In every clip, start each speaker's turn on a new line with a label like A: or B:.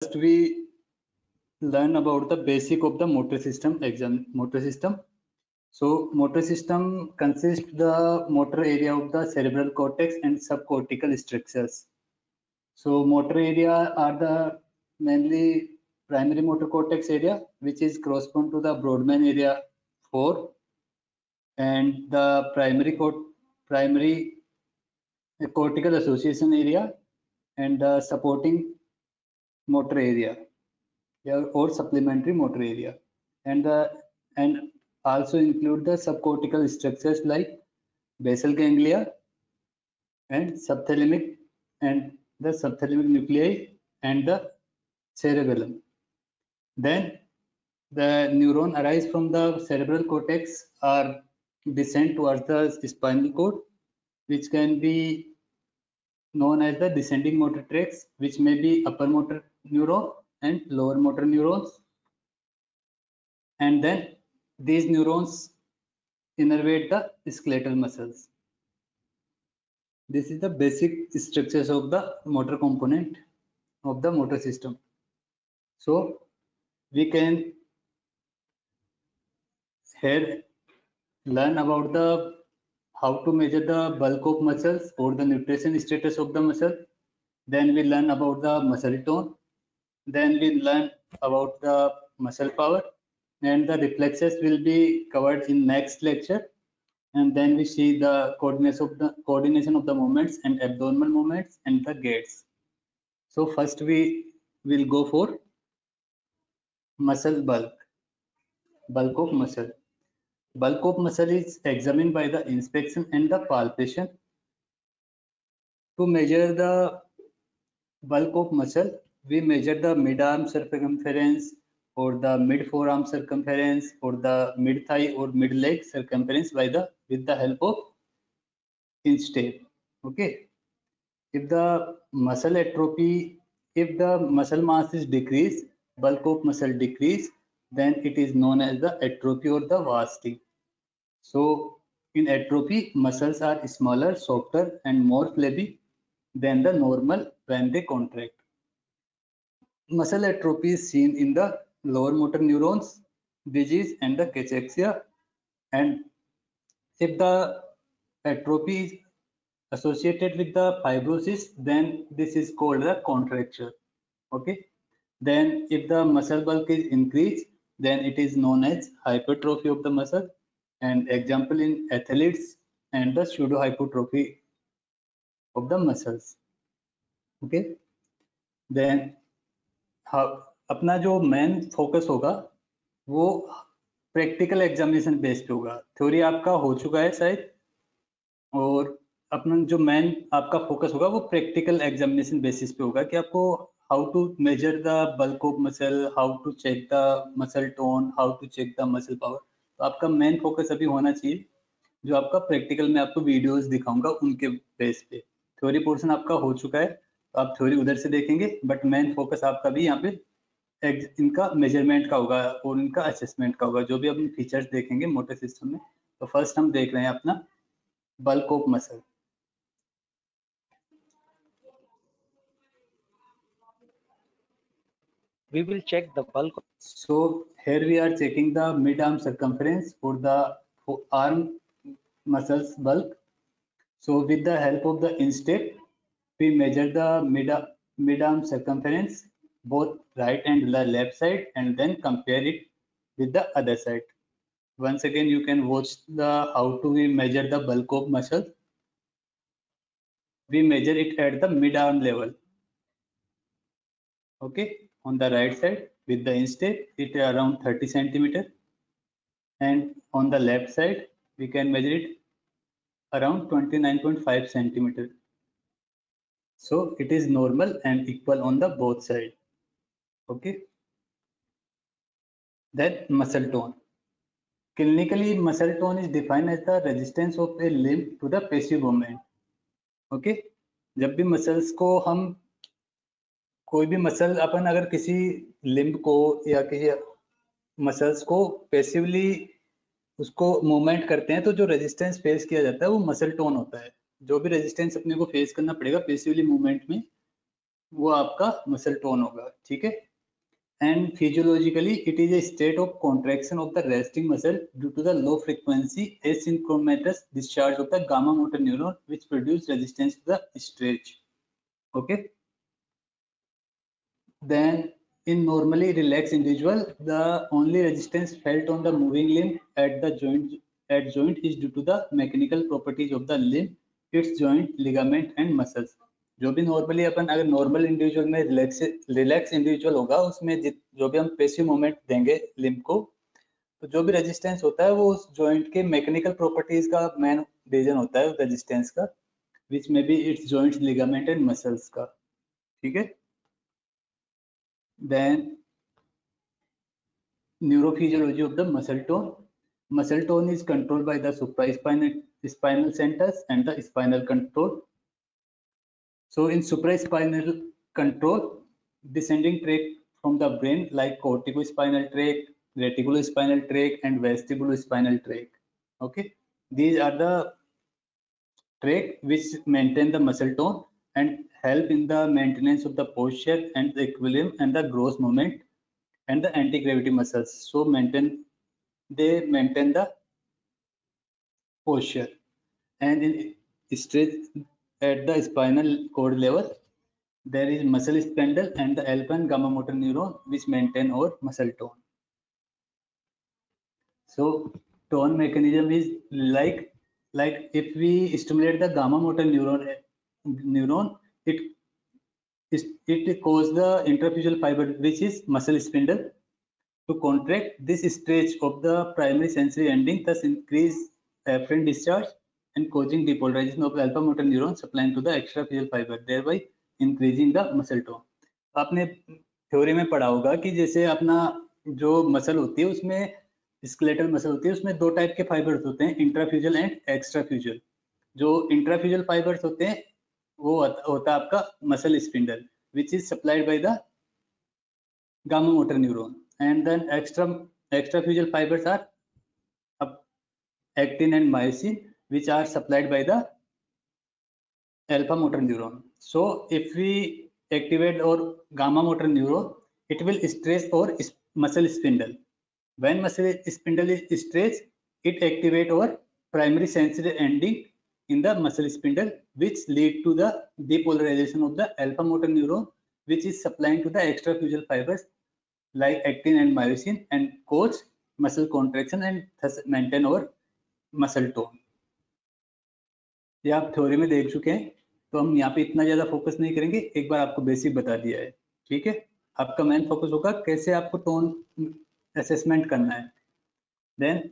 A: First we learn about the basic of the motor system So motor system consists the motor area of the cerebral cortex and subcortical structures. So motor area are the mainly primary motor cortex area, which is correspond to the Brodmann area 4, and the primary cortical association area, and the supporting motor area, or supplementary motor area, and also include the subcortical structures like basal ganglia and subthalamic nuclei and the cerebellum. Then the neuron arise from the cerebral cortex or descend towards the spinal cord, which can be known as the descending motor tracts, which may be upper motor neuron and lower motor neurons. And then these neurons innervate the skeletal muscles. This is the basic structures of the motor component of the motor system. So we can here learn about the how to measure the bulk of muscles or the nutrition status of the muscle. Then we learn about the muscle tone. Then we learn about the muscle power, and the reflexes will be covered in next lecture. And then we see the coordination of the movements and abdominal movements and the gaits. So first we will go for muscle bulk of muscle. Bulk of muscle is examined by the inspection and the palpation. To measure the bulk of muscle, we measure the mid-arm circumference or the mid-forearm circumference or the mid-thigh or mid-leg circumference with the help of inch tape. Okay. If the muscle mass is decreased, bulk of muscle decrease, then it is known as the atrophy or the wasting. So in atrophy, muscles are smaller, softer, and more flabby than the normal when they contract. Muscle atrophy is seen in the lower motor neurons, disease, and the cachexia. And if the atrophy is associated with the fibrosis, then this is called the contracture. Okay. Then if the muscle bulk is increased, then it is known as hypertrophy of the muscle, and example in athletes and the pseudo hypertrophy of the muscles. Okay. Then अपना जो main focus होगा वो practical examination based होगा. Theory आपका हो चुका है शायद, और अपना जो मेन आपका फोकस होगा वो प्रैक्टिकल एग्जामिनेशन बेसिस पे होगा कि आपको how to measure the bulk of muscle, how to check the muscle tone, how to check the muscle power. तो आपका मेन फोकस अभी होना चाहिए जो आपका प्रैक्टिकल में आपको वीडियोस दिखाऊंगा उनके बेस पे. थ्योरी पोर्शन आपका हो चुका है तो आप थ्योरी उधर से देखेंगे, बट मेन फोकस आपका भी यहाँ पे इनका मेजरमेंट का होगा और इनका असेसमेंट का होगा. जो भी अपने फीचर्स देखेंगे मोटर सिस्टम में, तो फर्स्ट हम देख रहे हैं अपना bulk of muscle.
B: We will check the bulk.
A: So here we are checking the mid-arm circumference for the arm muscles bulk. So with the help of the inch tape, we measure the mid-arm circumference, both right and the left side, and then compare it with the other side. Once again, you can watch the how to we measure the bulk of muscle. We measure it at the mid-arm level. Okay, on the right side with the inch tape, it is around 30 centimeter, and on the left side we can measure it around 29.5 centimeter. So it is normal and equal on the both sides. Okay. Then muscle tone. Clinically, muscle tone is defined as the resistance of a limb to the passive movement. Okay. जब भी muscles को हम कोई भी muscle अपन अगर किसी limb को या किसी मसल्स को पैसिवली उसको मूवमेंट करते हैं, तो जो रेजिस्टेंस फेस किया जाता है वो मसल टोन होता है. जो भी रेजिस्टेंस अपने को फेस करना पड़ेगा पैसिवली मूवमेंट में, वो आपका मसल टोन होगा, ठीक है। And physiologically, it is a state of contraction of the resting muscle due to the low frequency asynchronous discharge of the gamma motor neuron, which produce resistance to the stretch. Okay. Then, in normally relaxed individual, the only resistance felt on the moving limb at the joint is due to the mechanical properties of the limb, its joint, ligament and muscles. जो भी normally अपन अगर normal individual में relax individual होगा उसमें जो भी हम passive movement देंगे लिम्ब को, तो जो भी रेजिस्टेंस होता है वो उस जॉइंट के मैकेनिकल प्रॉपर्टीज का मेन रीजन होता है रेजिस्टेंस का, विच में be its joints, ligament and muscles का, ठीक है। Then neurophysiology of the muscle tone. Muscle tone is controlled by the supraspinal centers and the spinal control. So in supraspinal control, descending tract from the brain like corticospinal tract, reticulospinal tract and vestibulospinal tract. Okay, these are the tract which maintain the muscle tone and help in the maintenance of the posture and the equilibrium and the gross movement and the anti-gravity muscles. So they maintain the posture. And in stretch at the spinal cord level, there is muscle spindle and the alpha and gamma motor neuron which maintain our muscle tone. So tone mechanism is like if we stimulate the gamma motor neuron, it causes the intrafusial fiber which is muscle spindle to contract. This stretch of the primary sensory ending thus increase afferent discharge and causing depolarization of alpha motor neuron supplying to the extraphysial fiber, thereby increasing the muscle tone. आपने theory में पढ़ा होगा कि जैसे अपना जो muscle होती है उसमें स्केलेटल मसल होती है, उसमें दो टाइप के फाइबर्स होते हैं, इंट्राफ्यूजल एंड एक्स्ट्राफ्यूजल। जो इंट्राफ्यूजल फाइबर्स होते हैं वो होता है आपका muscle spindle which is supplied by the gamma motor neuron, and then extraphysial fibers are actin and myosin which are supplied by the alpha motor neuron. So if we activate our gamma motor neuron, it will stress our muscle spindle. When muscle spindle is stressed, it activate our primary sensory ending in the muscle spindle, which lead to the depolarization of the alpha motor neuron, which is supplying to the extraphysial fibers like actin and myosin and cause muscle contraction and thus maintain our muscle tone. ये आप theory में देख चुके हैं, तो हम यहाँ पे इतना ज्यादा फोकस नहीं करेंगे, एक बार आपको बेसिक बता दिया है, ठीक है। आपका मेन फोकस होगा कैसे आपको टोन असेसमेंट करना है। Then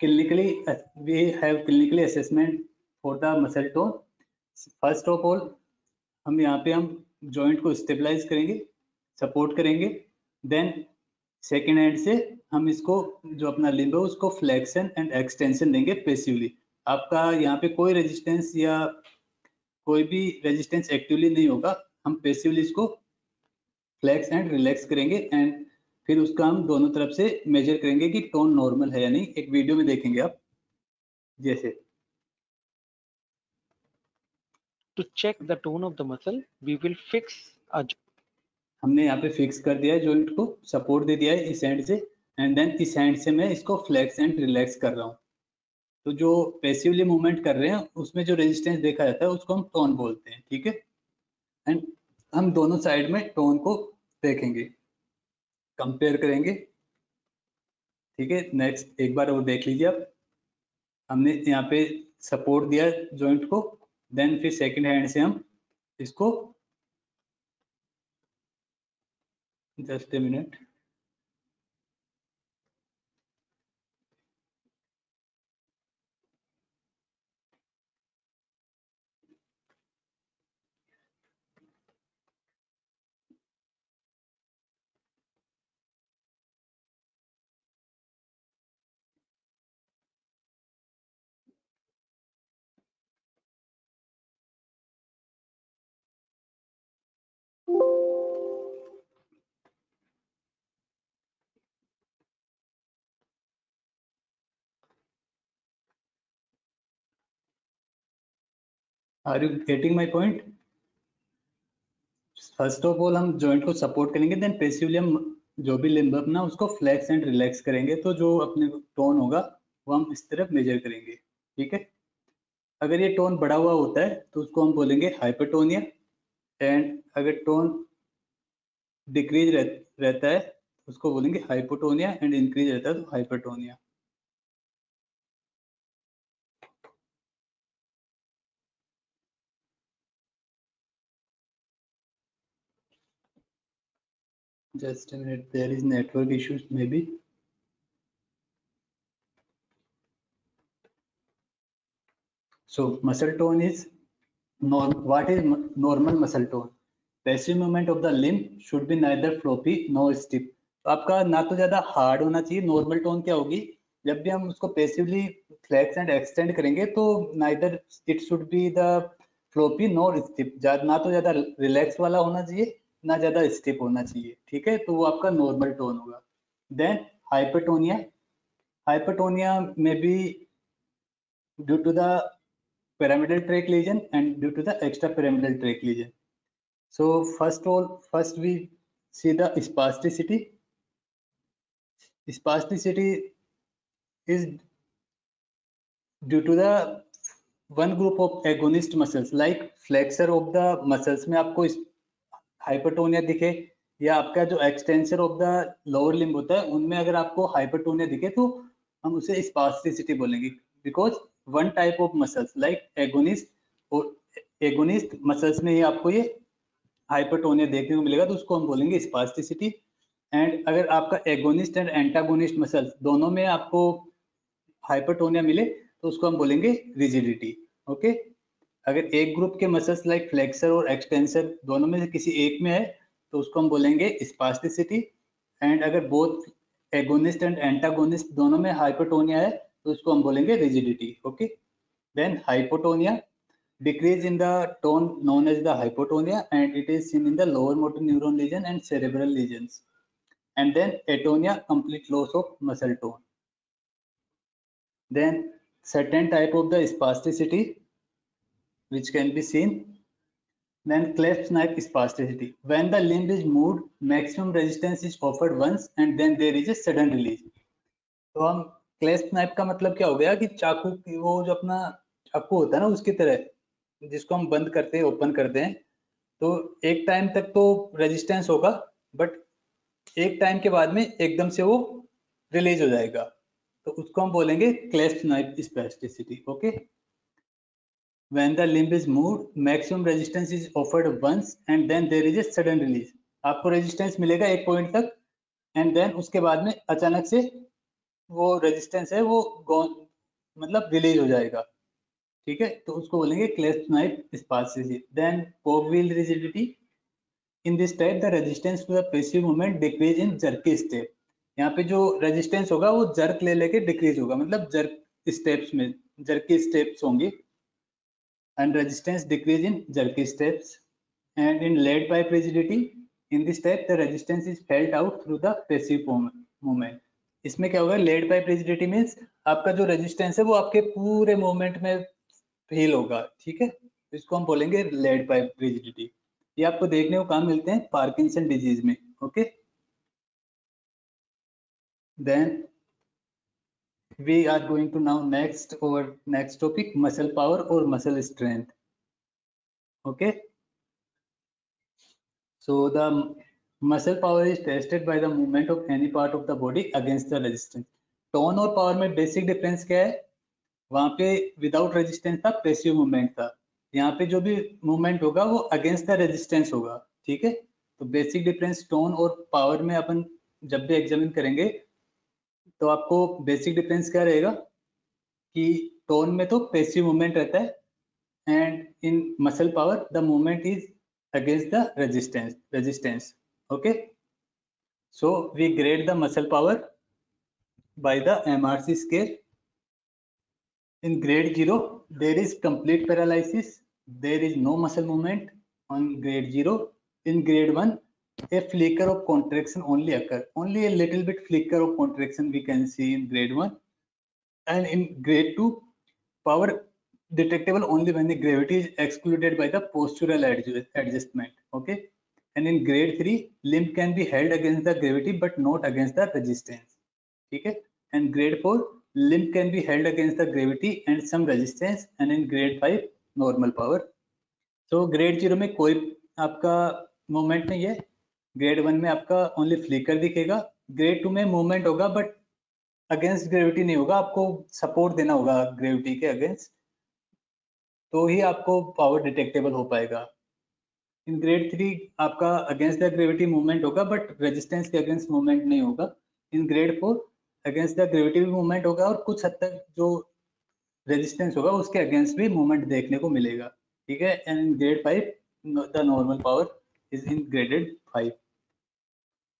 A: clinically we have clinically assessment for the muscle tone. First of all हम यहाँ पे हम जॉइंट को स्टेबलाइज करेंगे, सपोर्ट करेंगे। देन सेकेंड हैंड से हम इसको जो अपना लिम्ब है उसको फ्लेक्शन एंड एक्सटेंशन देंगे पेसिवली। आपका यहाँ पे कोई रेजिस्टेंस या कोई भी रेजिस्टेंस एक्टिवली नहीं होगा, हम पेसिवली इसको फ्लेक्स एंड रिलैक्स करेंगे एंड फिर उसका हम दोनों तरफ से मेजर करेंगे कि टोन नॉर्मल है या नहीं। एक वीडियो में देखेंगे आप। जैसे
B: To check the tone of the muscle, we will fix a
A: हमने यहाँ पे फिक्स कर दिया है जॉइंट को, सपोर्ट दे दिया है इस हैंड से, एंड देन इस हैंड से मैं इसको फ्लेक्स एंड रिलैक्स कर रहा हूँ। तो जो पैसिवली मूवमेंट कर रहे हैं उसमें जो रेजिस्टेंस देखा जाता है उसको हम टोन बोलते हैं, ठीक है। एंड हम दोनों साइड में टोन को देखेंगे, कंपेयर करेंगे, ठीक है। नेक्स्ट एक बार और देख लीजिए आप। हमने यहाँ पे सपोर्ट दिया जॉइंट को, देन फिर सेकंड हैंड से हम इसको, just a minute, are you getting my point? First of all हम जॉइंट को सपोर्ट करेंगे, देन पैसिवली हम जो भी लिम्ब अपना उसको फ्लेक्स एंड रिलैक्स करेंगे, तो जो अपने टोन होगा वो हम इस तरफ मेजर करेंगे। ठीक है, अगर ये टोन बढ़ा हुआ होता है तो उसको हम बोलेंगे हाइपरटोनिया, एंड अगर टोन डिक्रीज रहता है तो उसको बोलेंगे हाइपोटोनिया, एंड इंक्रीज रहता है तो hypertonia. Just a minute, there is network issues maybe. So muscle tone is what is normal muscle tone? Passive movement of the limb should be neither floppy nor stiff. तो आपका ना तो ज्यादा hard होना चाहिए। नॉर्मल टोन क्या होगी, जब भी हम उसको पैसिवली फ्लेक्स एंड एक्सटेंड करेंगे तो neither it should be the floppy nor stiff, ना तो ज्यादा रिलैक्स वाला होना चाहिए ना ज्यादा स्टिफ होना चाहिए। ठीक है, तो वो आपका नॉर्मल टोन होगा। देन हाइपरटोनिया, हाइपरटोनिया में be due to the pyramidal tract lesion and due to the extrapyramidal tract lesion. So first we see the spasticity. Spasticity is due to the one group of agonist muscles like flexor of the muscles में आपको hypertonia दिखे, या आपका जो extensor of the lower limb होता है उनमें अगर आपको हाइपरटोनिया दिखे तो हम उसे स्पास्टिसिटी बोलेंगे, because one type of muscles like agonist, और एगोनिस्ट मसल्स में ही आपको ये हाइपरटोनिया देखने को मिलेगा, तो उसको हम बोलेंगे स्पास्टिसिटी। एंड अगर आपका एगोनिस्ट एंड एंटागोनिस्ट मसल्स दोनों में आपको हाइपरटोनिया मिले तो उसको हम बोलेंगे रिजिडिटी। ओके, अगर एक ग्रुप के मसल्स लाइक फ्लेक्सर और एक्सटेंसर दोनों में से किसी एक में है तो उसको हम बोलेंगे स्पास्टिसिटी, एंड अगर बोथ एगोनिस्ट एंड एंटागोनिस्ट दोनों में हाइपरटोनिया है तो उसको हम बोलेंगे rigidity. Okay, then hypotonia, decrease in the tone known as the hypotonia, and it is seen in the lower motor neuron lesion and cerebral lesions. And then atonia, complete loss of muscle tone. Then certain type of the spasticity which can be seen. Then cleft snipe spasticity, when the limb is moved maximum resistance is offered once and then there is a sudden release. तो हम cleft snipe का मतलब क्या हो गया कि चाकू की वो जो अपना चाकू होता है ना उसकी तरह, जिसको हम बंद करते हैं ओपन करते हैं, तो एक टाइम तक तो रेजिस्टेंस होगा बट एक टाइम के बाद में एकदम से वो रिलीज हो जाएगा, तो उसको हम बोलेंगे clasp knife spasticity. Okay, when the limb is moved maximum resistance is offered once and then there is a sudden release, आपको रेजिस्टेंस मिलेगा एक पॉइंट तक एंड देन उसके बाद में अचानक से वो रेजिस्टेंस है वो मतलब रिलीज हो जाएगा। ठीक है, तो उसको बोलेंगे clasp knife spasticity. Then cogwheel rigidity, in this type the resistance to the passive movement decrease in jerky step, यहाँ पे जो रेजिस्टेंस होगा वो जर्क ले लेके डिक्रीज होगा, मतलब जर्क स्टेप्स में जर्की स्टेप्स होंगे, and resistance decrease in jerky steps. And in lead pipe rigidity, in this type the resistance is felt out through the passive movement. इसमें क्या होगा, लेड पाइप रिजिडिटी मींस आपका जो resistance है वो आपके पूरे मूवमेंट में फील होगा। ठीक है, इसको हम बोलेंगे लेड पाइप रिजिडिटी। ये आपको देखने को कहाँ मिलते हैं, पार्किंसन डिजीज में। Okay, then we are going to now next topic, muscle power और muscle strength. Okay, so the muscle power is tested by the movement of any part of the body against the resistance. Tone और power में basic difference क्या है, वहां पे without resistance था, passive movement था, यहाँ पे जो भी मूवमेंट होगा वो अगेंस्ट द रेजिस्टेंस होगा। ठीक है, तो बेसिक डिफरेंस टोन और पावर में अपन जब भी एग्जामिन करेंगे तो आपको बेसिक डिफरेंस क्या रहेगा कि टोन में तो पैसिव मूवमेंट रहता है and in muscle power the movement is against the resistance. Okay, so we grade the muscle power by the MRC scale. In grade 0, there is complete paralysis. There is no muscle movement on grade 0. In grade 1, a flicker of contraction only occur. Only a little bit flicker of contraction we can see in grade 1. And in grade 2, power detectable only when the gravity is excluded by the postural adjustment. Okay. and in grade 3 limb can be held against the gravity but not against the resistance. ठीक है, and grade 4 limb can be held against the gravity and some resistance, and in grade 5 normal power. So grade 0 में कोई आपका movement नहीं है, grade 1 में आपका only flicker दिखेगा, ग्रेड 2 में मूवमेंट होगा बट अगेंस्ट ग्रेविटी नहीं होगा, आपको सपोर्ट देना होगा ग्रेविटी के अगेंस्ट, तो ही आपको पावर डिटेक्टेबल हो पाएगा। इन ग्रेड 3 आपका अगेंस्ट द ग्रेविटी मूवमेंट होगा बट रेजिस्टेंस के अगेंस्ट मूवमेंट नहीं होगा। In grade 4 against the gravity भी मूवमेंट होगा और कुछ हद तक जो रेजिस्टेंस होगा उसके अगेंस्ट भी मूवमेंट देखने को मिलेगा, ठीक है। And in grade 5 the normal power is in graded 5.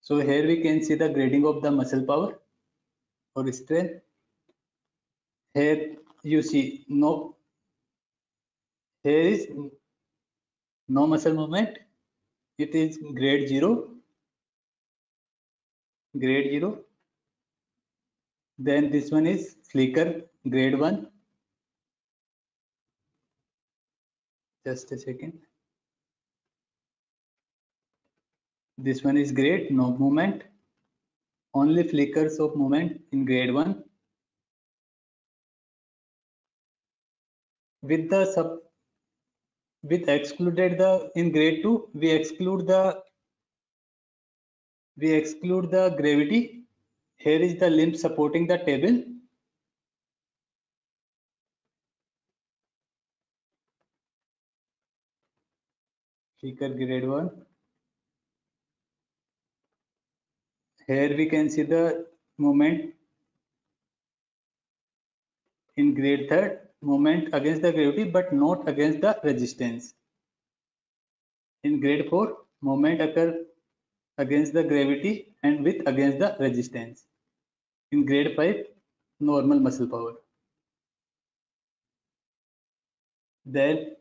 A: So here we can see the grading of the muscle power or strength. Here you see here is no muscle movement, it is grade 0, then this one is flicker grade 1, just a second, this one is grade no movement, only flickers of movement in grade 1. With excluded the in grade 2 we exclude the gravity. Here is the limb supporting the table, flicker grade 1. Here we can see the movement in grade 3rd, movement against the gravity but not against the resistance. In grade 4 movement occur against the gravity and with against the resistance. In grade 5 normal muscle power. Then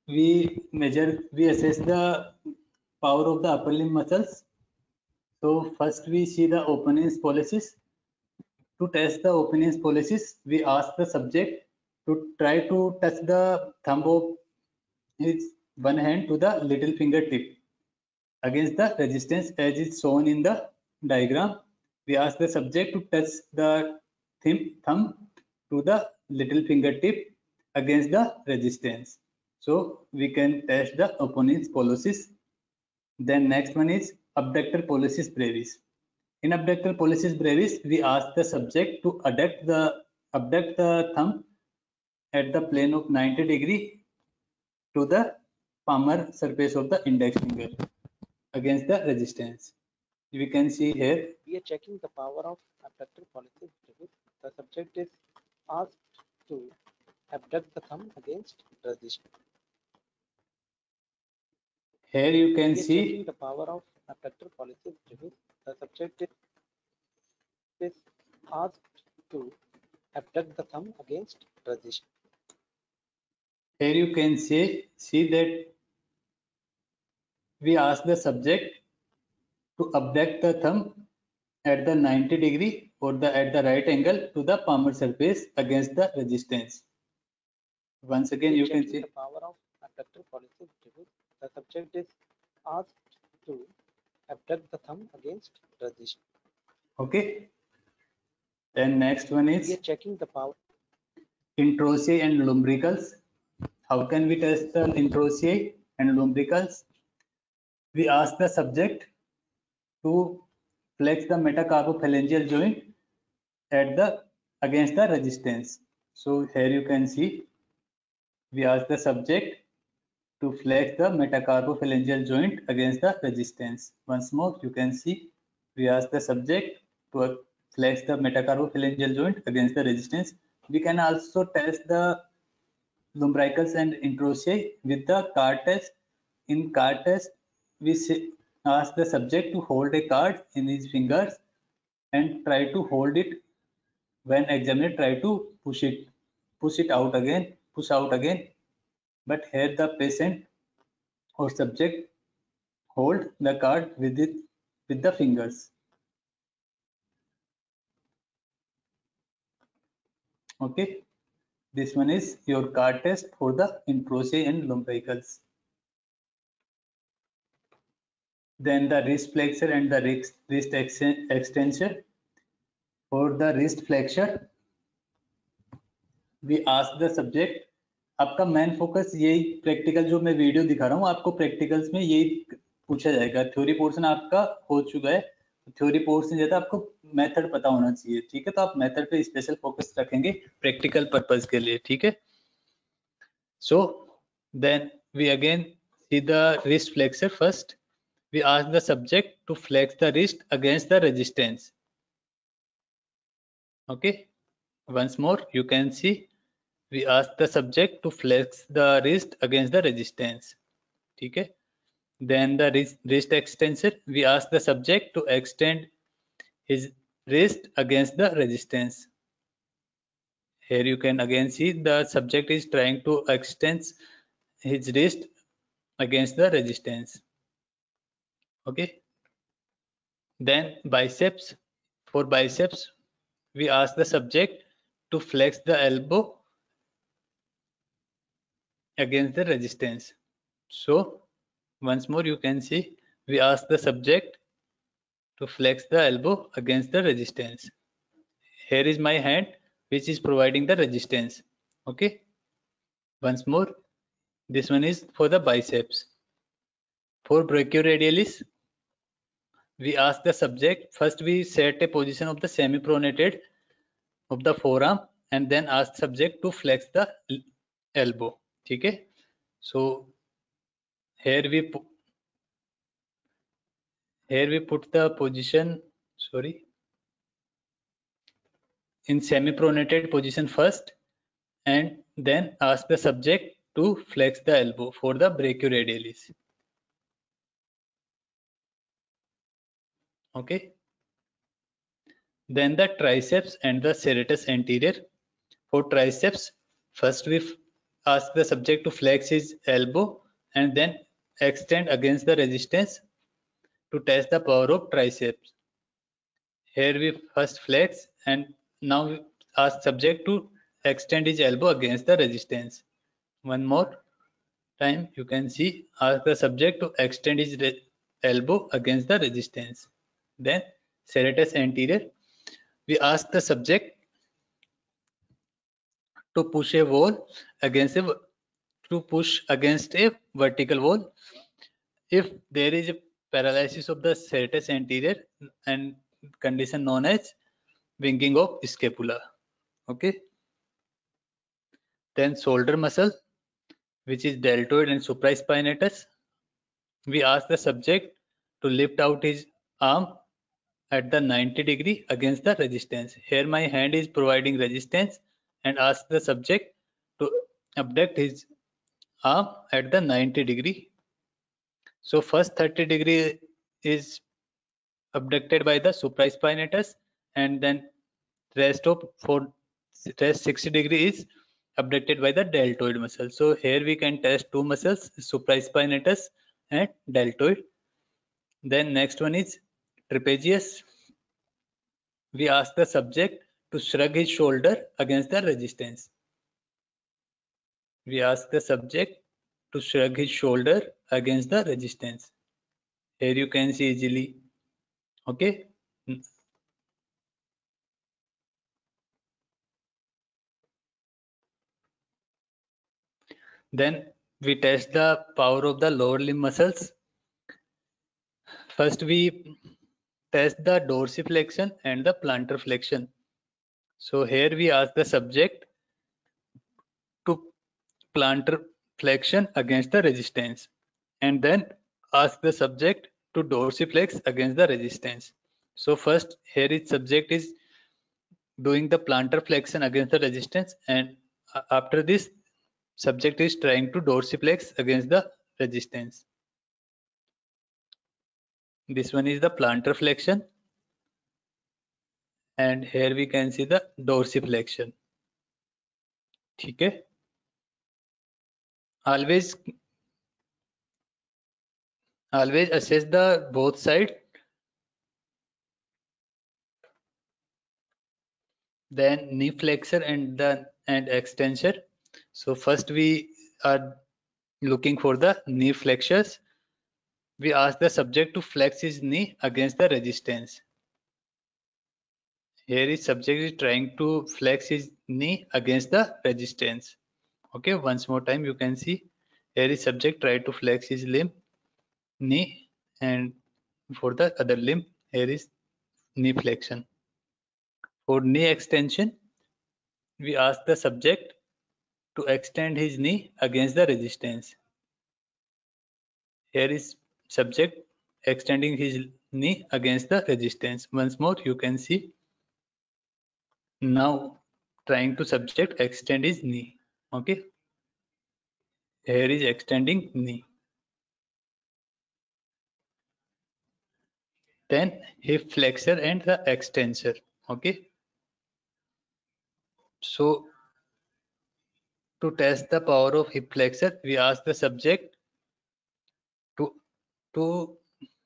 A: we assess the power of the upper limb muscles. So first we see the opponent's policies. To test the opponent's policies, we ask the subject to try to touch the thumb of his one hand to the little fingertip against the resistance as is shown in the diagram. We ask the subject to touch the thumb to the little fingertip against the resistance. So we can test the opponent's policies. Then next one is abductor pollicis brevis. In abductor pollicis brevis, we ask the subject to abduct the thumb at the plane of 90 degree to the palmar surface of the index finger against the resistance. We can see here.
B: We are checking the power of abductor pollicis brevis. The subject is asked to abduct the thumb against resistance.
A: Here you can see
B: checking the power of abductor pollicis brevis. The subject is asked to abduct the thumb against resistance.
A: Here you can see that we ask the subject to abduct the thumb at the 90 degree or at the right angle to the palmar surface against the resistance. Once again you can see
B: the power of abductor pollicis brevis. The subject is asked to abduct the thumb against resistance.
A: Okay. Then next one is
B: we are checking the power
A: introssiae and lumbricals. How can we test the introssiae and lumbricals? We ask the subject to flex the metacarpophalangeal joint against the resistance. So here you can see we ask the subject to flex the metacarpophalangeal joint against the resistance. Once more you can see we ask the subject to flex the metacarpophalangeal joint against the resistance. We can also test the lumbricals and introssiae with the card test. In card test, we ask the subject to hold a card in his fingers and try to hold it. When examined, try to push out again. But here the patient or subject hold the card with the fingers. Okay, this one is your card test for the introssiae and lumbricals. then the wrist flexor and the wrist extension. For the wrist flexor, we ask the subject. आपका main focus यही practical जो मैं video दिखा रहा हूँ आपको practicals में यही पूछा जाएगा। थ्योरी पोर्शन आपका हो चुका है, थ्योरी पोर्शन जैसा आपको मेथड पता होना चाहिए, ठीक है। तो आप मेथड पे स्पेशल फोकस रखेंगे प्रैक्टिकल पर्पस के लिए, ठीक है। So then we again see the wrist flexor. First we ask the subject to flex the wrist against the resistance. Okay, once more you can see we ask the subject to flex the wrist against the resistance, ठीक है। Then the wrist extensor, we ask the subject to extend his wrist against the resistance. Here you can again see the subject is trying to extend his wrist against the resistance. Okay, then biceps. For biceps, we ask the subject to flex the elbow against the resistance. So once more you can see we ask the subject to flex the elbow against the resistance. Here is my hand which is providing the resistance. Okay, once more this one is for the biceps. For brachioradialis, we ask the subject, first we set a position of the semi-pronated of the forearm and then ask subject to flex the elbow, ठीक है। So here we put the position, sorry, in semi-pronated position first and then ask the subject to flex the elbow for the brachioradialis. Okay, then the triceps and the serratus anterior. For triceps, first we ask the subject to flex his elbow and then extend against the resistance to test the power of triceps. Here we first flex and now we ask subject to extend his elbow against the resistance. One more time you can see ask the subject to extend his elbow against the resistance. Then serratus anterior, we ask the subject to push a wall against a vertical wall. If there is a paralysis of the serratus anterior and condition known as winging of scapula. Okay, then shoulder muscle, which is deltoid and supraspinatus, we ask the subject to lift out his arm at the 90° against the resistance. Here my hand is providing resistance and ask the subject to abduct his arm at the 90°. So first 30° is abducted by the supraspinatus and then rest 60° is abducted by the deltoid muscle. So here we can test two muscles, supraspinatus and deltoid. Then next one is trapezius. We ask the subject to shrug his shoulder against the resistance. We ask the subject to shrug his shoulder against the resistance. Here you can see easily. Okay. Then we test the power of the lower limb muscles. First we test the dorsiflexion and the plantar flexion. So here we ask the subject to plantar flexion against the resistance and then ask the subject to dorsiflex against the resistance. So first here is subject is doing the plantar flexion against the resistance and after this subject is trying to dorsiflex against the resistance. This one is the plantar flexion and here we can see the dorsiflexion. ठीक है, always assess the both side. Then knee flexor and extensor. So first we are looking for the knee flexors. we ask the subject to flex his knee against the resistance. Here is subject is trying to flex his knee against the resistance. Okay, once more time you can see here is subject try to flex his knee, and for the other limb here is knee flexion. For knee extension, we ask the subject to extend his knee against the resistance. Here is subject extending his knee against the resistance. Once more you can see now trying to subject extend his knee. Okay, here is extending knee. Then hip flexor and the extensor. Okay, so to test the power of hip flexor, we ask the subject to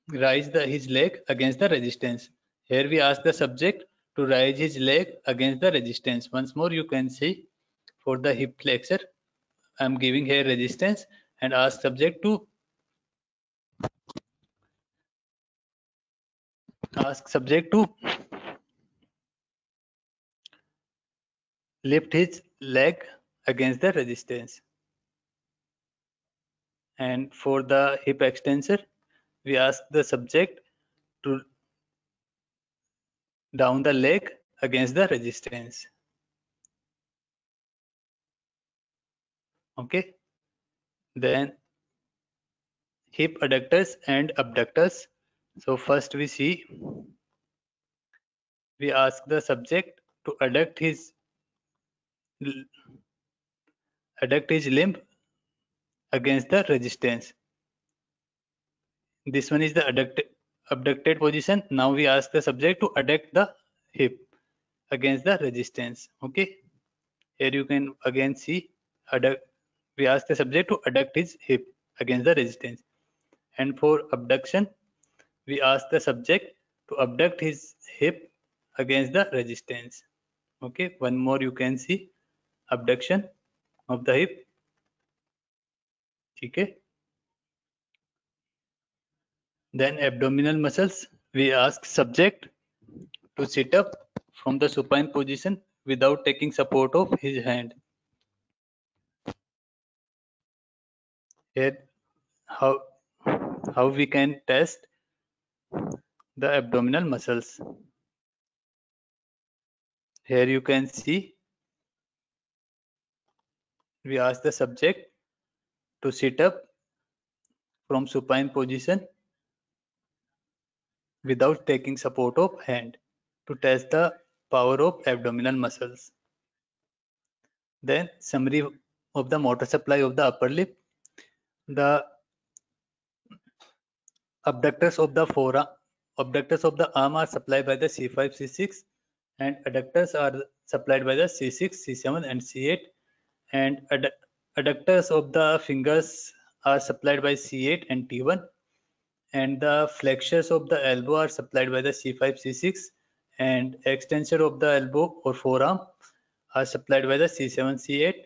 A: raise his leg against the resistance. Here we ask the subject to raise his leg against the resistance. Once more you can see for the hip flexor, I am giving here resistance and ask subject to lift his leg against the resistance. And for the hip extensor, we ask the subject to down the leg against the resistance. Okay, then hip adductors and abductors. So first we ask the subject to adduct his limb against the resistance. This one is the abducted position. Now we ask the subject to adduct the hip against the resistance. Okay, here you can again see we ask the subject to adduct his hip against the resistance. And for abduction, we ask the subject to abduct his hip against the resistance. Okay, one more you can see abduction of the hip. Okay, then abdominal muscles, we ask subject to sit up from the supine position without taking support of his hand. Here how we can test the abdominal muscles. Here you can see we ask the subject to sit up from supine position without taking support of hand to test the power of abdominal muscles. Then summary of the motor supply of the upper lip. The abductors of the arm are supplied by the C5, C6, and adductors are supplied by the C6, C7, and C8, and adductors of the fingers are supplied by C8 and T1, and the flexures of the elbow are supplied by the C5, C6, and extensor of the elbow or forearm are supplied by the C7, C8,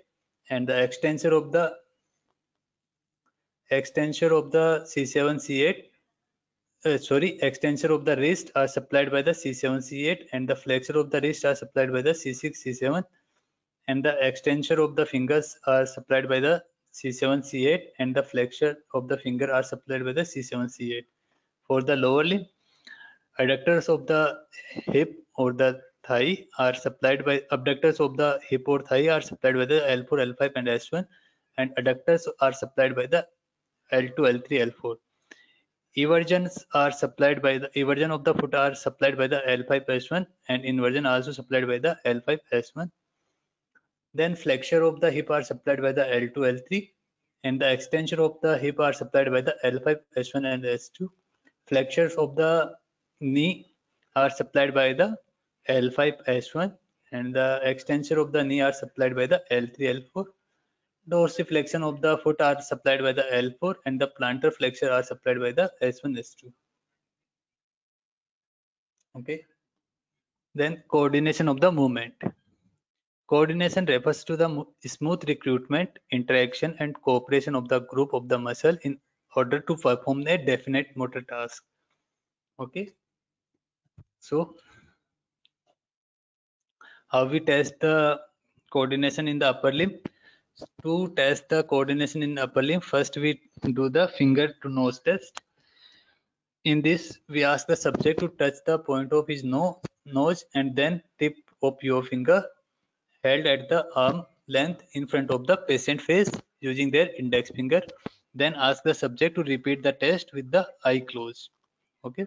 A: and the extensor of the C7, C8 extensor of the wrist are supplied by the C7, C8, and the flexor of the wrist are supplied by the C6, C7, and the extensor of the fingers are supplied by the C7, C8, and the flexor of the finger are supplied by the C7, C8. For the lower limb, adductors of the hip or the thigh are supplied by abductors of the hip or thigh are supplied by the L4, L5, and S1, and adductors are supplied by the L2, L3, L4. Eversions of the foot are supplied by the L5, S1, and inversion also supplied by the L5, S1. Then flexure of the hip are supplied by the L2, L3, and the extension of the hip are supplied by the L5, S1, and S2. Flexures of the knee are supplied by the L5, S1, and the extensor of the knee are supplied by the L3, L4. Dorsiflexion of the foot are supplied by the L4, and the plantar flexure are supplied by the S1, S2. Okay. Then coordination of the movement. Coordination refers to the smooth recruitment, interaction, and cooperation of the group of the muscle in order to perform a definite motor task. Okay, so how we test the coordination in the upper limb? To test the coordination in the upper limb, first we do the finger to nose test. In this, we ask the subject to touch the point of his nose and then tip of your finger held at the arm length in front of the patient face using their index finger. Then ask the subject to repeat the test with the eye closed. Okay.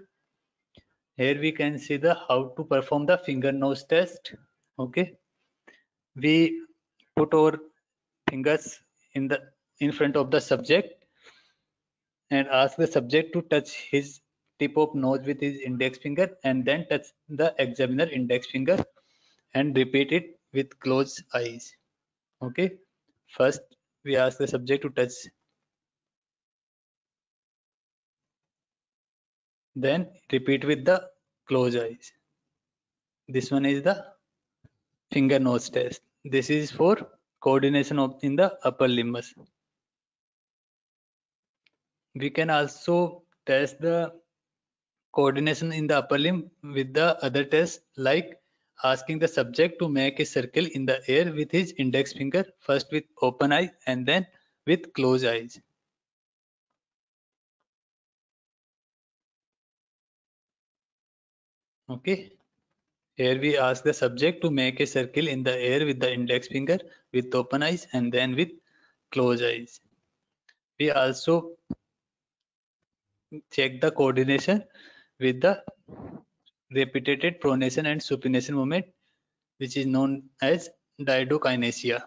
A: Here we can see the how to perform the finger nose test. Okay. We put our fingers in front of the subject and ask the subject to touch his tip of nose with his index finger and then touch the examiner index finger and repeat it with closed eyes. Okay, first we ask the subject to touch, then repeat with the closed eyes. This one is the finger nose test. This is for coordination of in the upper limbs. We can also test the coordination in the upper limb with the other tests like asking the subject to make a circle in the air with his index finger, first with open eyes and then with closed eyes. Okay, here we ask the subject to make a circle in the air with the index finger with open eyes and then with closed eyes. We also check the coordination with the repeated pronation and supination movement, which is known as diadokinesia.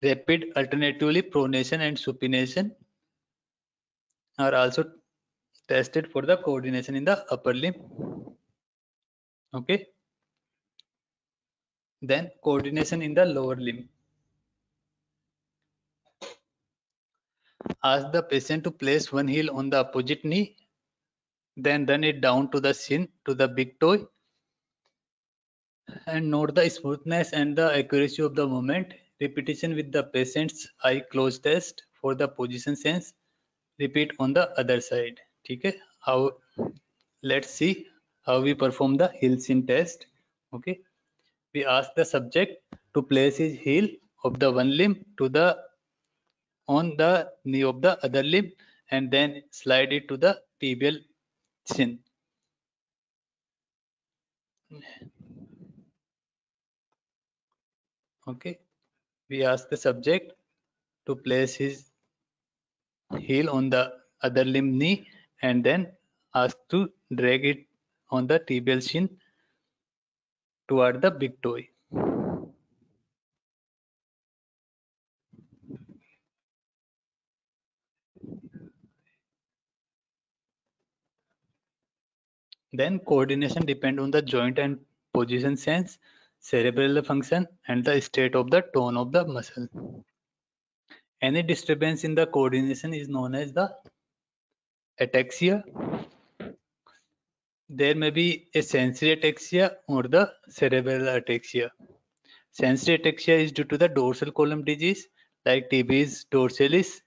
A: Rapid alternatively pronation and supination are also tested for the coordination in the upper limb. Okay. Then coordination in the lower limb. Ask the patient to place one heel on the opposite knee, then run it down to the shin to the big toe and note the smoothness and the accuracy of the movement. Repetition with the patient's eye closed test for the position sense. Repeat on the other side. Okay. How? Let's see how we perform the heel shin test. Okay. We ask the subject to place his heel of the one limb to the on the knee of the other limb and then slide it to the tibial shin. Okay. We ask the subject to place his heel on the other limb knee and then ask to drag it on the tibial shin toward the big toe. Then coordination depends on the joint and position sense, cerebral function, and the state of the tone of the muscle. Any disturbance in the coordination is known as the ataxia. There may be a sensory ataxia or the cerebral ataxia. Sensory ataxia is due to the dorsal column disease like TB's dorsalis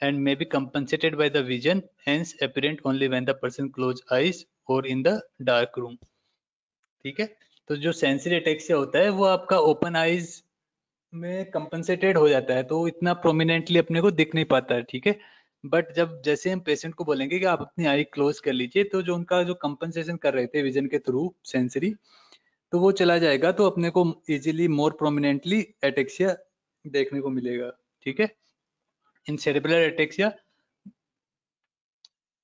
A: and may be compensated by the vision, hence apparent only when the person close eyes or in the dark room. ठीक है, तो जो sensory ataxia होता है वो आपका open eyes में compensated हो जाता है तो इतना प्रोमिनेंटली अपने को दिख नहीं पाता है. ठीक है, बट जब जैसे हम पेशेंट को बोलेंगे कि आप अपनी आई क्लोज कर लीजिए तो जो उनका जो कंपनसेशन कर रहे थे विजन के थ्रू सेंसरी तो वो चला जाएगा तो अपने को इजीली मोर प्रोमिनेंटली एटेक्सिया देखने को मिलेगा. ठीक है, in cerebral ataxia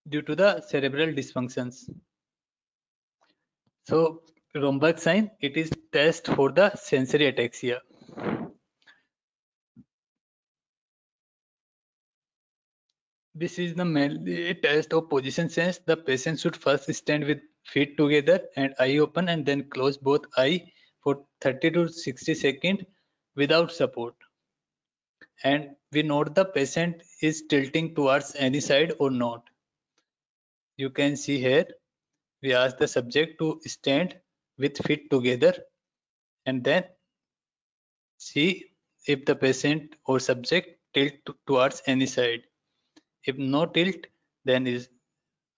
A: due to the cerebral dysfunctions. So Romberg sign, it is test for the sensory ataxia. This is the mainly test of position sense. The patient should first stand with feet together and eye open and then close both eye for 30 to 60 seconds without support. And we note the patient is tilting towards any side or not. You can see here, we ask the subject to stand with feet together and then see if the patient or subject tilt towards any side. If no tilt, then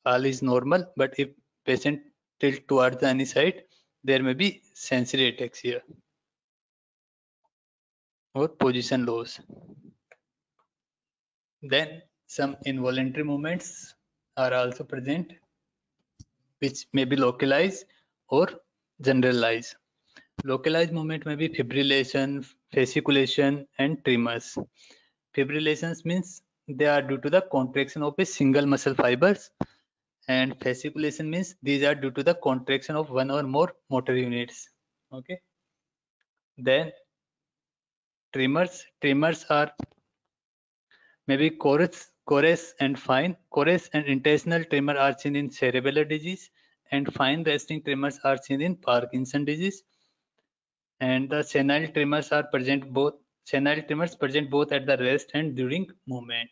A: all is normal. But if patient tilt towards any side, there may be sensory ataxia or position loss. Then some involuntary movements are also present, which may be localized or generalized. Localized movement may be fibrillation, fasciculation, and tremors. Fibrillations means they are due to the contraction of a single muscle fibers, and fasciculation means these are due to the contraction of one or more motor units. Okay. Then tremors are maybe coarse and fine. Coarse and intentional tremor are seen in cerebellar disease, and fine resting tremors are seen in Parkinson disease. And the senile tremors present both at the rest and during movement.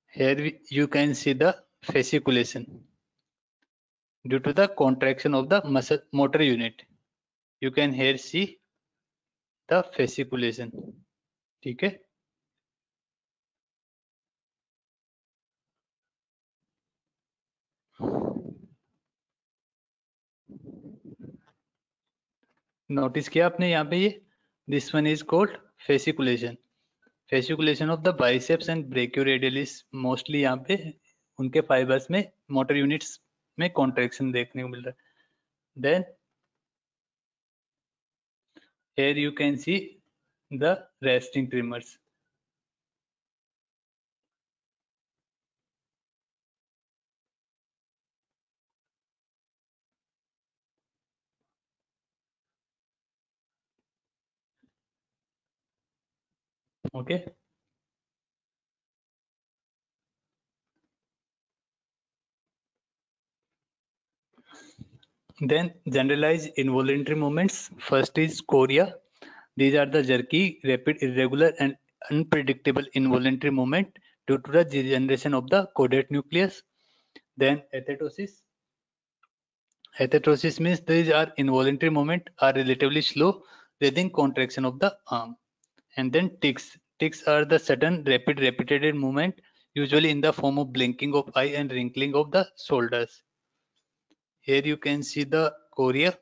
A: Here you can see the fasciculation due to the contraction of the muscle motor unit. You can here see the fasciculation. ठीक है. Notice किया आपने यहाँ पे ये this one is called fasciculation. Fasciculation of the biceps and brachioradialis mostly यहाँ पे उनके फाइबर्स में मोटर यूनिट्स में कॉन्ट्रैक्शन देखने को मिल रहा है. Then here you can see the resting tremors. Okay. Then generalized involuntary movements. First is chorea. These are the jerky, rapid, irregular, and unpredictable involuntary movement due to the degeneration of the caudate nucleus. Then athetosis. Athetosis means these are involuntary movement are relatively slow within contraction of the arm. And then tics. Tics are the sudden, rapid, repeated movement, usually in the form of blinking of eye and wrinkling of the shoulders. Here you can see the chorea.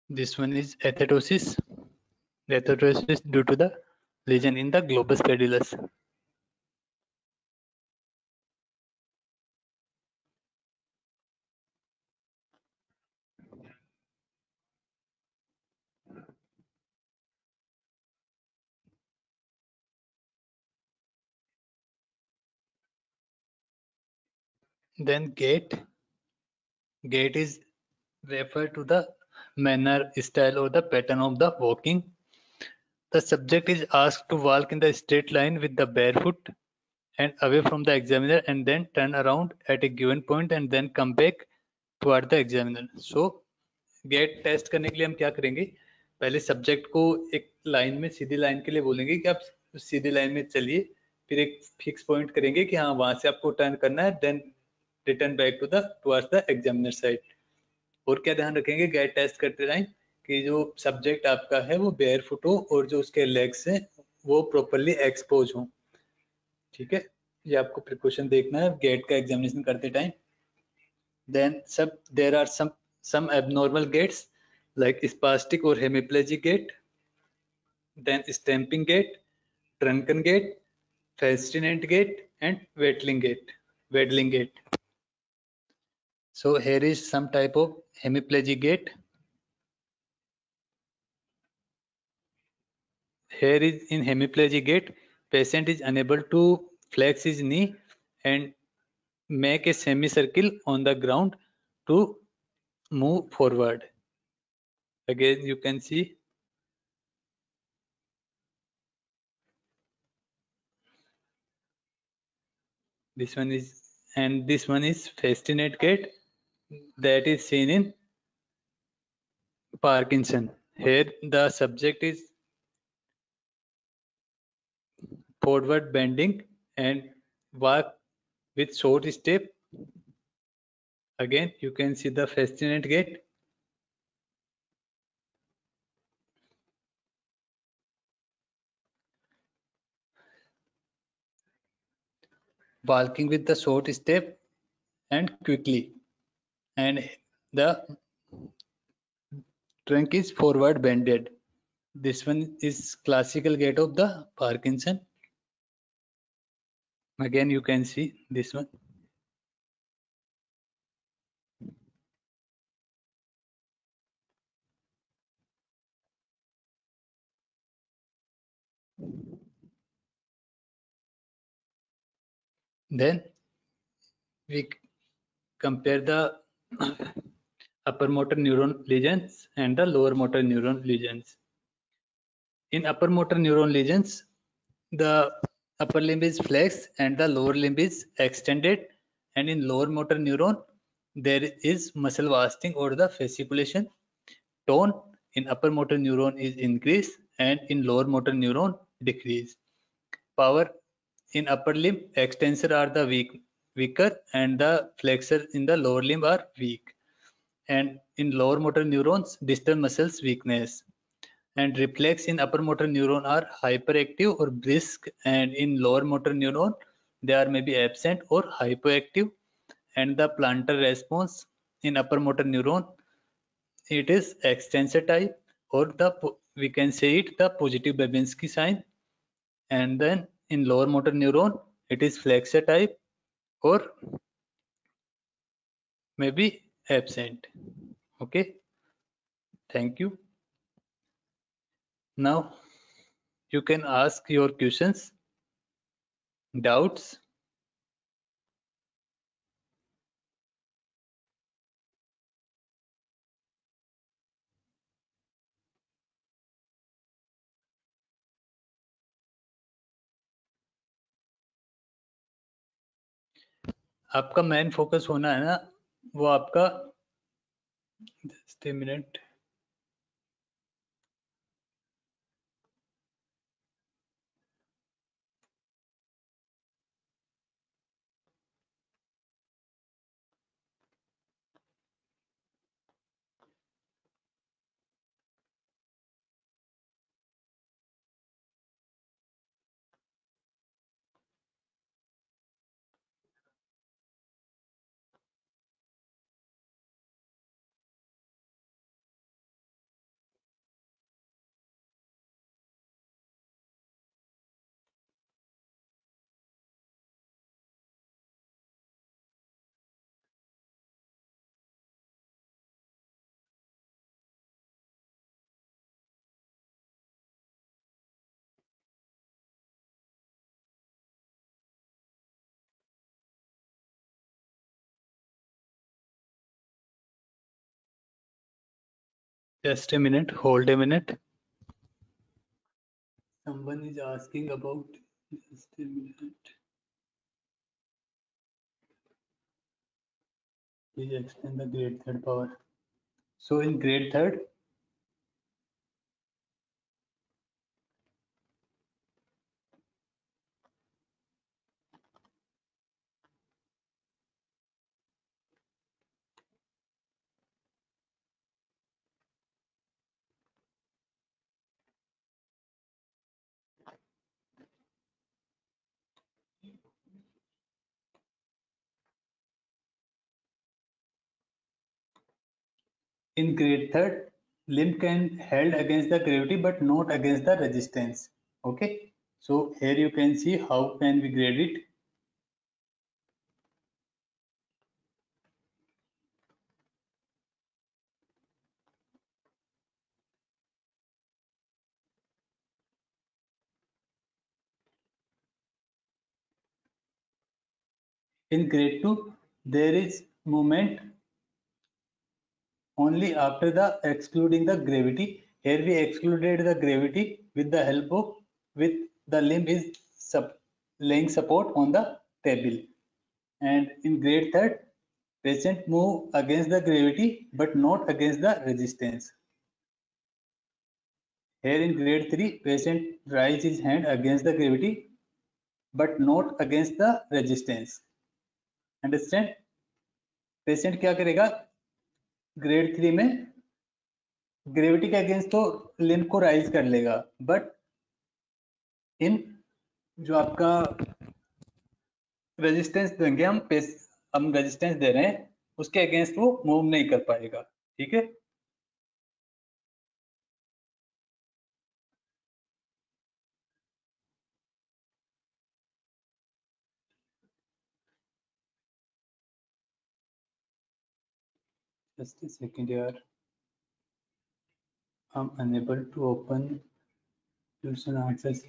A: This one is athetosis. The athetosis is due to the lesion in the globus pallidus. Then gait. Gait is referred to the manner, style, or the pattern of the walking. The subject is asked to walk in the straight line with the barefoot and away from the examiner, and then turn around at a given point and then come back toward the examiner. So gait test करने के लिए हम क्या करेंगे, पहले subject को एक line में सीधी लाइन के लिए बोलेंगे कि आप सीधी लाइन में चलिए, फिर एक फिक्स पॉइंट करेंगे कि हाँ वहां से आपको टर्न करना है, then return back to the towards the examiner side. और क्या ध्यान रखेंगे गेट टेस्ट करते टाइम कि जो सब्जेक्ट आपका है वो बेयर फुट हो और जो उसके लेग्स हैं वो प्रॉपरली एक्सपोज हो. ठीक है, ये आपको प्रिकॉशन देखना है गेट का एग्जामिनेशन करते time. Then there are some abnormal gaits like spastic or hemiplegic gait, then stamping gait, drunken gait, fascinant gait, and waddling gait. So here is some type of hemiplegic gait. Here is in hemiplegic gait, patient is unable to flex his knee and make a semicircle on the ground to move forward. Again, you can see this one is, and this one is fascinate gate that is seen in Parkinson. Here the subject is forward bending and walk with short step. Again, you can see the fascinate gait. Walking with the short step and quickly. And the trunk is forward bended. This one is classical gait of the Parkinson. Again, you can see this one. Then we compare the upper motor neuron lesions and the lower motor neuron lesions. In upper motor neuron lesions, the upper limb is flexed and the lower limb is extended, and in lower motor neuron there is muscle wasting or the fasciculation. Tone in upper motor neuron is increased and in lower motor neuron decrease. Power in upper limb extensor are the weaker and the flexor in the lower limb are weak. And in lower motor neurons, distal muscles weakness. And reflex in upper motor neuron are hyperactive or brisk, and in lower motor neuron they are maybe absent or hypoactive. And the plantar response in upper motor neuron, it is extensor type, or the we can say it the positive Babinski sign. And then in lower motor neuron it is flexor type or maybe absent. Okay, thank you. Now you can ask your questions, doubts. आपका main focus होना है ना वो आपका just a minute. Just a minute, hold a minute. Someone is asking about, just a minute. Please explain the grade third power. So in grade third, limb can held against the gravity but not against the resistance. Okay, so here you can see how can we grade it. In grade 2 there is movement only after the excluding the gravity. Here we excluded the gravity with the help of with the limb is laying support on the table. And in grade third, patient move against the gravity but not against the resistance. Here in grade 3, patient raise his hand against the gravity but not against the resistance. Understand? Patient क्या करेगा grade 3 में gravity के against तो limb को rise कर लेगा, but in जो आपका रेजिस्टेंस देंगे हम रेजिस्टेंस दे रहे हैं उसके अगेंस्ट वो मूव नहीं कर पाएगा. ठीक है. Just a second here. I'm unable to open question answers.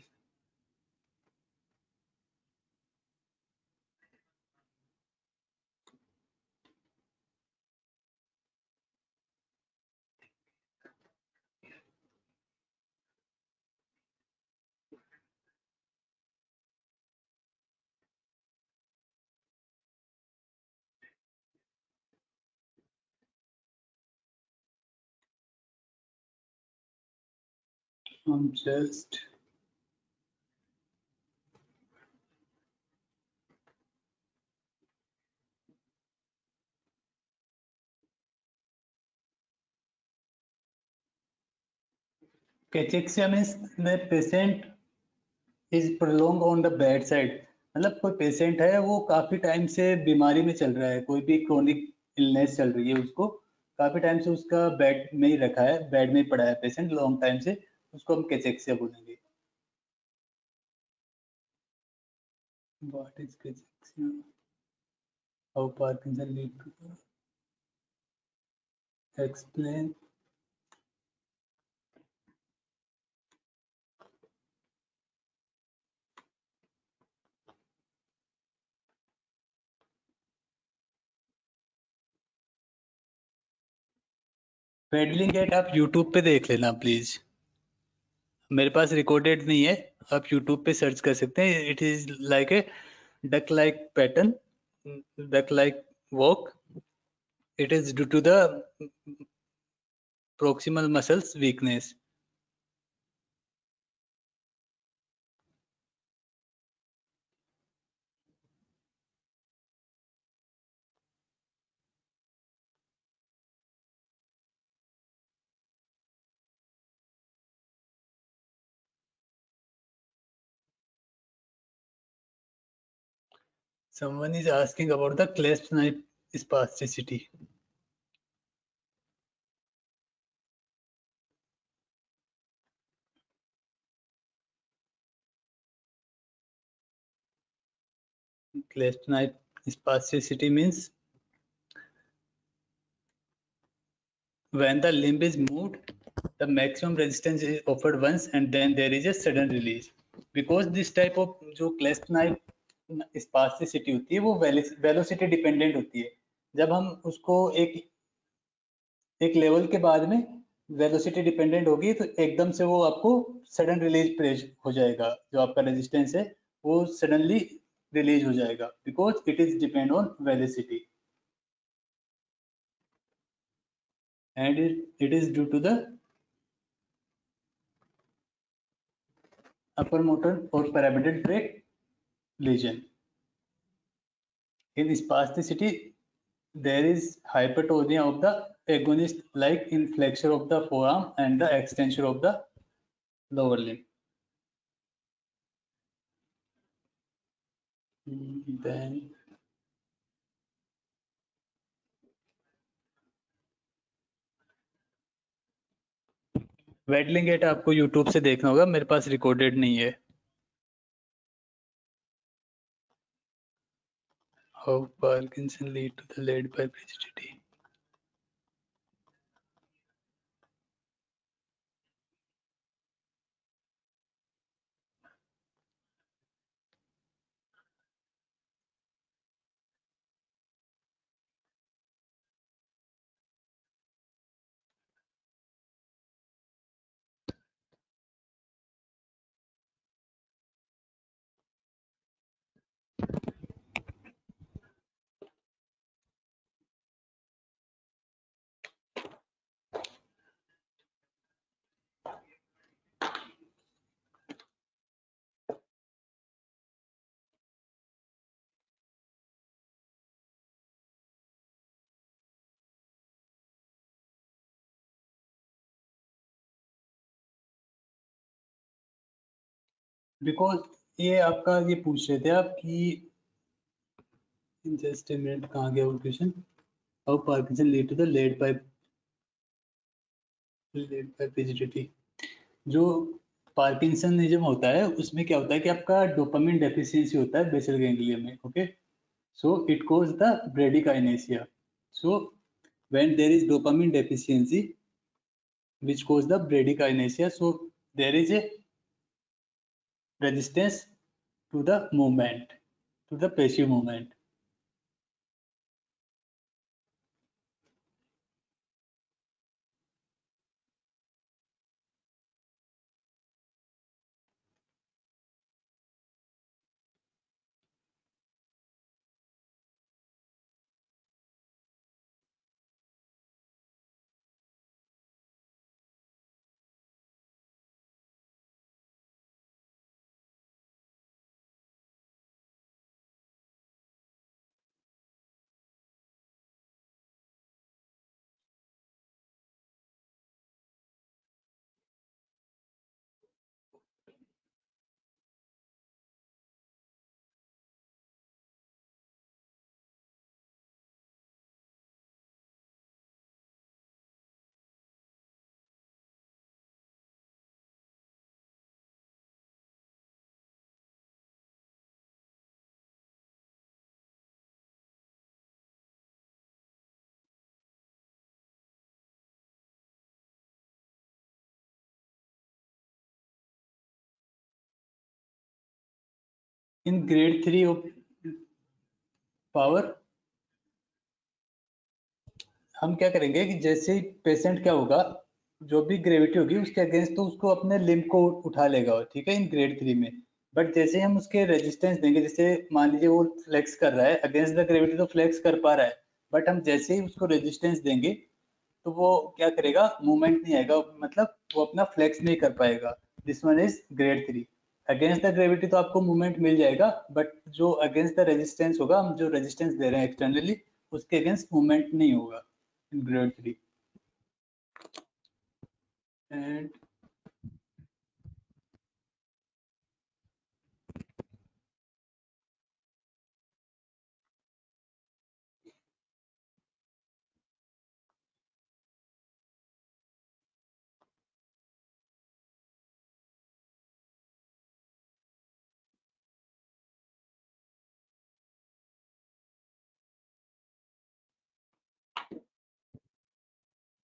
A: I'm just cachexia means the patient is prolonged on the bed side. मतलब कोई पेशेंट है वो काफी टाइम से बीमारी में चल रहा है, कोई भी क्रोनिक इलनेस चल रही है, उसको काफी टाइम से उसका बेड में ही रखा है, बेड में ही पड़ा है पेशेंट लॉन्ग टाइम से, उसको हम कैचेक्सिया बोलेंगे. What is cachexia? How Parkinson lead to explain. Pedalling gait आप यूट्यूब पे देख लेना प्लीज, मेरे पास रिकॉर्डेड नहीं है, आप यूट्यूब पे सर्च कर सकते हैं. It is like a duck like pattern, duck like walk. It is due to the proximal muscles weakness. Someone is asking about the clasp knife spasticity. Clasp knife spasticity means when the limb is moved, the maximum resistance is offered once and then there is a sudden release. Because this type of जो clasp knife spasticity होती है वो velocity dependent होती है. जब हम उसको एक लेवल के बाद में वेलोसिटी डिपेंडेंट होगी तो एकदम से वो आपको सडन रिलीज प्रेस हो जाएगा, जो आपका रेजिस्टेंस है वो सडनली रिलीज हो जाएगा because it is depend on velocity and it is due to the upper motor और pyramidal tract lesion. In spasticity there is hypertonia of the agonist like in flexure of the forearm and the extension of the lower limb. Then waddling gait आपको YouTube से देखना होगा, मेरे पास recorded नहीं है. How Parkinson lead to the lead by rigidity. Because ये आपका ये पूछ रहे थे आप कि जस्ट ए मिनट, कहाँ गया वो question? How Parkinson lead to the lead pipe rigidity. जो पार्किंसनिज्म होता है उसमें क्या होता है कि आपका डोपामिन डेफिशिएंसी होता है बेसल गैंग्लिया में। Okay, so it causes the bradykinesia. So when there is dopamine deficiency which cause the bradykinesia, so there is a resistance to the movement, to the passive movement. In grade 3 of power हम क्या करेंगे कि जैसे ही patient क्या होगा, जो भी gravity होगी उसके अगेंस्ट तो उसको अपने लिम्ब को उठा लेगा, ठीक है, इन ग्रेड 3 में। बट जैसे हम उसके रेजिस्टेंस देंगे, जैसे मान लीजिए वो फ्लेक्स कर रहा है अगेंस्ट द ग्रेविटी, तो फ्लेक्स कर पा रहा है, बट हम जैसे ही उसको रेजिस्टेंस देंगे तो वो क्या करेगा, मूवमेंट नहीं आएगा, मतलब वो अपना फ्लेक्स नहीं कर पाएगा। This one is grade 3। Against the gravity तो आपको मूवमेंट मिल जाएगा, बट जो अगेंस्ट द रेजिस्टेंस होगा, हम जो रेजिस्टेंस दे रहे हैं एक्सटर्नली, उसके अगेंस्ट मूवमेंट नहीं होगा in grade 3. And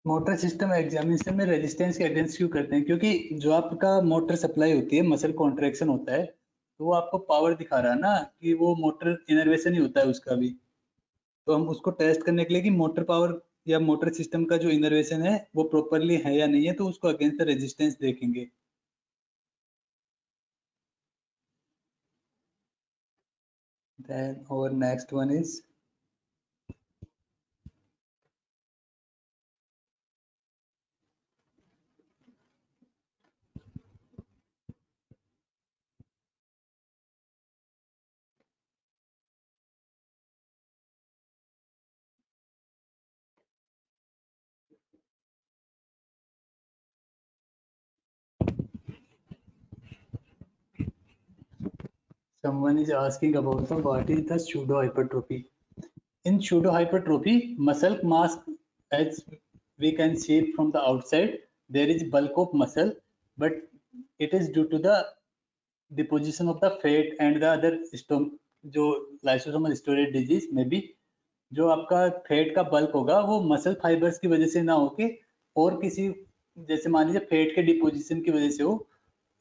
A: motor system examination में रेजिस्टेंस के अगेंस्ट क्यों करते हैं? क्योंकि जो आपका मोटर सप्लाई होती है, मसल कॉन्ट्रैक्शन होता है, तो वो आपको पावर दिखा रहा है ना कि वो मोटर इनर्वेशन ही होता है उसका भी। तो हम उसको टेस्ट करने के लिए कि मोटर पावर या मोटर सिस्टम का जो इनर्वेशन है वो प्रॉपरली है या नहीं है, तो उसको अगेंस्ट द रेजिस्टेंस देखेंगे। Then our next one is someone is asking about the what is the pseudo hypertrophy. In pseudo hypertrophy, muscle mass, as we can see from the outside, there is bulk of muscle, but it is due to the deposition of the fat and the other जो lysosomal storage disease में भी जो आपका fat का bulk होगा वो muscle fibres की वजह से ना होके और किसी, जैसे मान लीजिए फैट के डिपोजिशन की वजह से हो,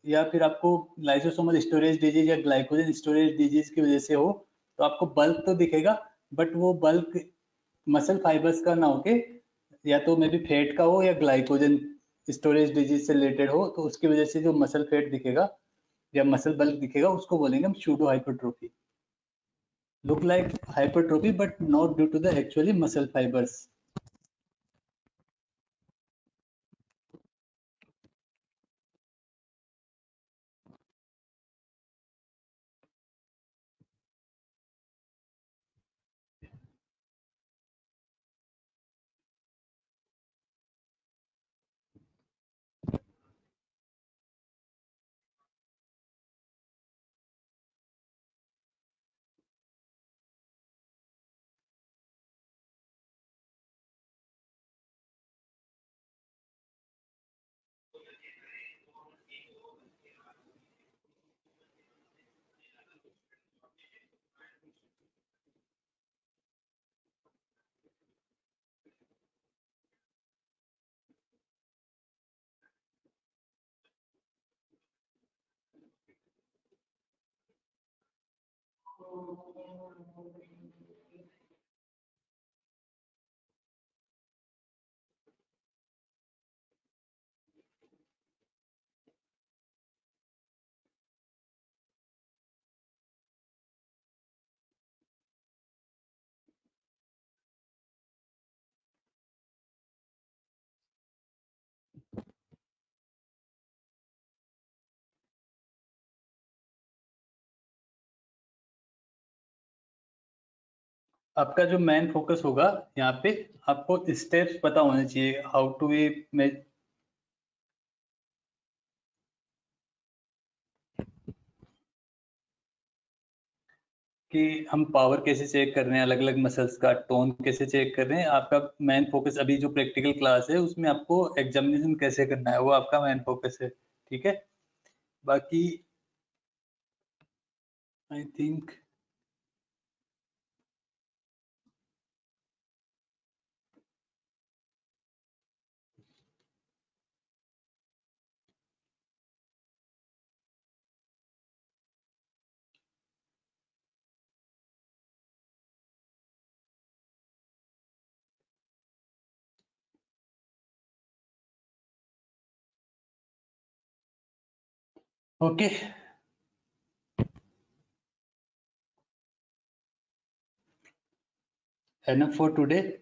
A: या फिर आपको लाइसोसोमल स्टोरेज डिजीज या ग्लाइकोजन स्टोरेज डिजीज की वजह से हो, तो आपको बल्क तो दिखेगा, बट वो बल्क मसल फाइबर्स का ना होके या तो मे बी फैट का हो या ग्लाइकोजन स्टोरेज डिजीज से रिलेटेड हो, तो उसकी वजह से जो मसल फैट दिखेगा या मसल बल्क दिखेगा उसको बोलेंगे हम pseudo hypertrophy. look like hypertrophy but not due to the actually muscle fibers. आपका जो मेन फोकस होगा यहाँ पे, आपको स्टेप्स पता होने चाहिए हाउ टू बी कि हम पावर कैसे चेक कर रहे हैं, अलग अलग मसल्स का टोन कैसे चेक कर रहे हैं। आपका मेन फोकस अभी जो प्रैक्टिकल क्लास है उसमें आपको एग्जामिनेशन कैसे करना है वो आपका मेन फोकस है, ठीक है। बाकी I think okay. Enough for today.